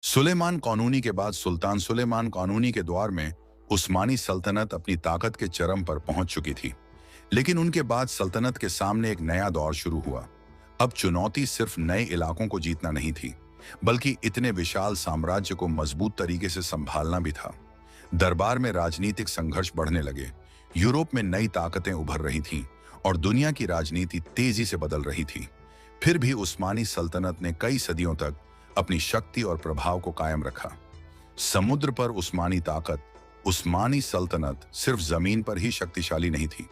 सुलेमान कानूनी के बाद सुल्तान सुलेमान कानूनी के दौर में उस्मानी सल्तनत अपनी ताकत के चरम पर पहुंच चुकी थी। लेकिन उनके बाद सल्तनत के सामने एक नया दौर शुरू हुआ। अब चुनौती सिर्फ नए इलाकों को जीतना नहीं थी, बल्कि इतने विशाल साम्राज्य को मजबूत तरीके से संभालना भी था। दरबार में राजनीतिक संघर्ष बढ़ने लगे, यूरोप में नई ताकतें उभर रही थीं और दुनिया की राजनीति तेजी से बदल रही थी। फिर भी उस्मानी सल्तनत ने कई सदियों तक अपनी शक्ति और प्रभाव को कायम रखा। समुद्र पर उस्मानी ताकत। उस्मानी सल्तनत सिर्फ जमीन पर ही शक्तिशाली नहीं थी,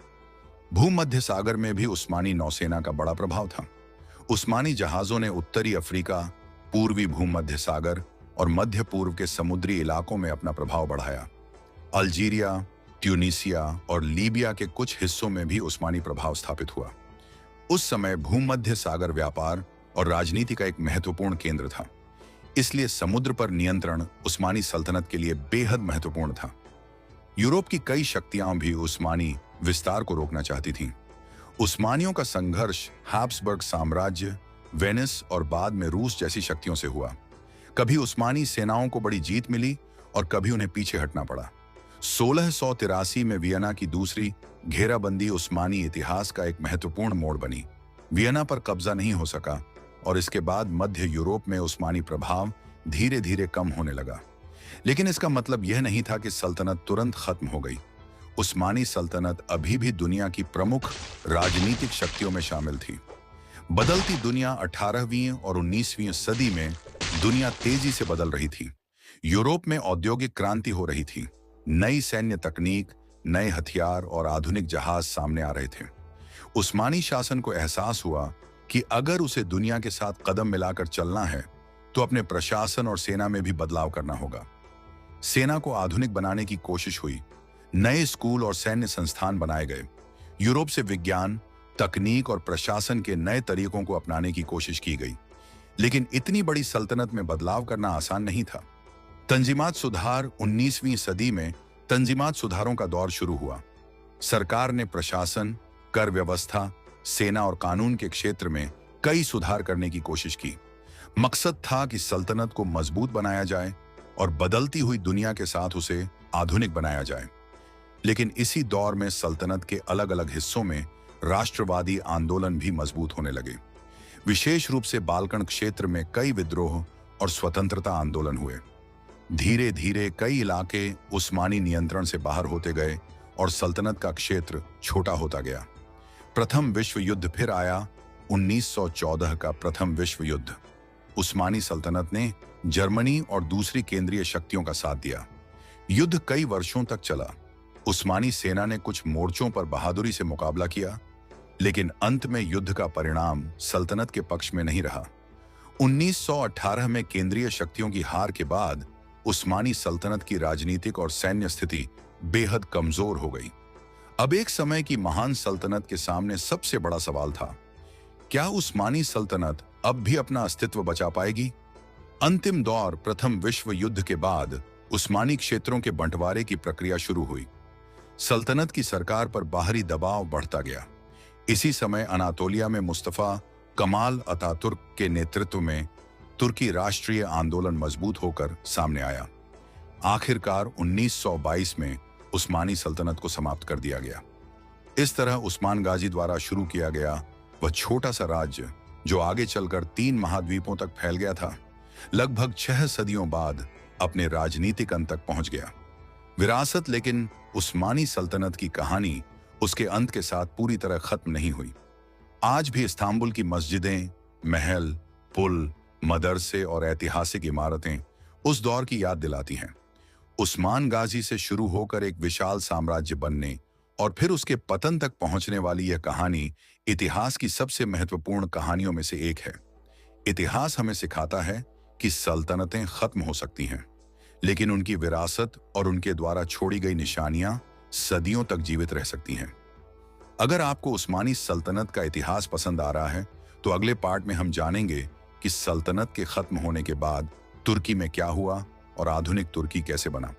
भूमध्य सागर में भी उस्मानी नौसेना का बड़ा प्रभाव था। उस्मानी जहाजों ने उत्तरी अफ्रीका, पूर्वी भूमध्य सागर और मध्य पूर्व के समुद्री इलाकों में अपना प्रभाव बढ़ाया। अल्जीरिया, ट्यूनीसिया और लीबिया के कुछ हिस्सों में भी उस्मानी प्रभाव स्थापित हुआ। उस समय भूमध्य सागर व्यापार और राजनीति का एक महत्वपूर्ण केंद्र था, इसलिए समुद्र पर नियंत्रण उस्मानी सल्तनत के लिए बेहद महत्वपूर्ण था। यूरोप की कई शक्तियां भी उस्मानी विस्तार को रोकना चाहती थीं। उस्मानियों का संघर्ष हैब्सबर्ग साम्राज्य, वेनिस और बाद में रूस जैसी शक्तियों से हुआ। कभी उस्मानी सेनाओं को बड़ी जीत मिली और कभी उन्हें पीछे हटना पड़ा। 1683 में वियना की दूसरी घेराबंदी उस्मानी इतिहास का एक महत्वपूर्ण मोड़ बनी। वियना पर कब्जा नहीं हो सका और इसके बाद मध्य यूरोप में उस्मानी प्रभाव धीरे धीरे कम होने लगा। लेकिन इसका मतलब यह नहीं था कि सल्तनत तुरंत खत्म हो गई। उस्मानी सल्तनत अभी भी दुनिया की प्रमुख राजनीतिक शक्तियों में शामिल थी। बदलती दुनिया 18वीं और 19वीं सदी में दुनिया तेजी से बदल रही थी। यूरोप में औद्योगिक क्रांति हो रही थी। नई सैन्य तकनीक, नए हथियार और आधुनिक जहाज सामने आ रहे थे। उस्मानी शासन को एहसास हुआ कि अगर उसे दुनिया के साथ कदम मिलाकर चलना है तो अपने प्रशासन और सेना में भी बदलाव करना होगा। सेना को आधुनिक बनाने की कोशिश हुई। नए स्कूल और सैन्य संस्थान बनाए गए। यूरोप से विज्ञान, तकनीक और प्रशासन के नए तरीकों को अपनाने की कोशिश की गई। लेकिन इतनी बड़ी सल्तनत में बदलाव करना आसान नहीं था। तंजीमात सुधार 19वीं सदी में तंजीमात सुधारों का दौर शुरू हुआ। सरकार ने प्रशासन, कर व्यवस्था, सेना और कानून के क्षेत्र में कई सुधार करने की कोशिश की। मकसद था कि सल्तनत को मजबूत बनाया जाए और बदलती हुई दुनिया के साथ उसे आधुनिक बनाया जाए। लेकिन इसी दौर में सल्तनत के अलग अलग हिस्सों में राष्ट्रवादी आंदोलन भी मजबूत होने लगे। विशेष रूप से बाल्कन क्षेत्र में कई विद्रोह और स्वतंत्रता आंदोलन हुए। धीरे धीरे कई इलाके उस्मानी नियंत्रण से बाहर होते गए और सल्तनत का क्षेत्र छोटा होता गया। प्रथम विश्व युद्ध फिर आया। 1914 का प्रथम विश्व युद्ध। उस्मानी सल्तनत ने जर्मनी और दूसरी केंद्रीय शक्तियों का साथ दिया। युद्ध कई वर्षों तक चला। उस्मानी सेना ने कुछ मोर्चों पर बहादुरी से मुकाबला किया, लेकिन अंत में युद्ध का परिणाम सल्तनत के पक्ष में नहीं रहा। 1918 में केंद्रीय शक्तियों की हार के बाद उस्मानी सल्तनत की राजनीतिक और सैन्य स्थिति बेहद कमजोर हो गई। अब एक समय की महान सल्तनत के सामने सबसे बड़ा सवाल था, क्या उस्मानी सल्तनत अब भी अपना अस्तित्व बचा पाएगी? अंतिम दौर प्रथम विश्व युद्ध के बाद उस्मानी क्षेत्रों के बंटवारे की प्रक्रिया शुरू हुई। सल्तनत की सरकार पर बाहरी दबाव बढ़ता गया। इसी समय अनातोलिया में मुस्तफा कमाल अतातुर्क के नेतृत्व में तुर्की राष्ट्रीय आंदोलन मजबूत होकर सामने आया। आखिरकार 1922 में उस्मानी सल्तनत को समाप्त कर दिया गया। इस तरह उस्मान गाजी द्वारा शुरू किया गया वह छोटा सा राज्य, जो आगे चलकर 3 महाद्वीपों तक फैल गया था, लगभग 6 सदियों बाद अपने राजनीतिक अंत तक पहुंच गया। विरासत। लेकिन उस्मानी सल्तनत की कहानी उसके अंत के साथ पूरी तरह खत्म नहीं हुई। आज भी इस्तांबुल की मस्जिदें, महल, पुल, मदरसे और ऐतिहासिक इमारतें उस दौर की याद दिलाती हैं। उस्मान गाजी से शुरू होकर एक विशाल साम्राज्य बनने और फिर उसके पतन तक पहुंचने वाली यह कहानी इतिहास की सबसे महत्वपूर्ण कहानियों में से एक है। इतिहास हमें सिखाता है कि सल्तनतें खत्म हो सकती हैं, लेकिन उनकी विरासत और उनके द्वारा छोड़ी गई निशानियां सदियों तक जीवित रह सकती हैं। अगर आपको उस्मानी सल्तनत का इतिहास पसंद आ रहा है तो अगले पार्ट में हम जानेंगे कि सल्तनत के खत्म होने के बाद तुर्की में क्या हुआ और आधुनिक तुर्की कैसे बना।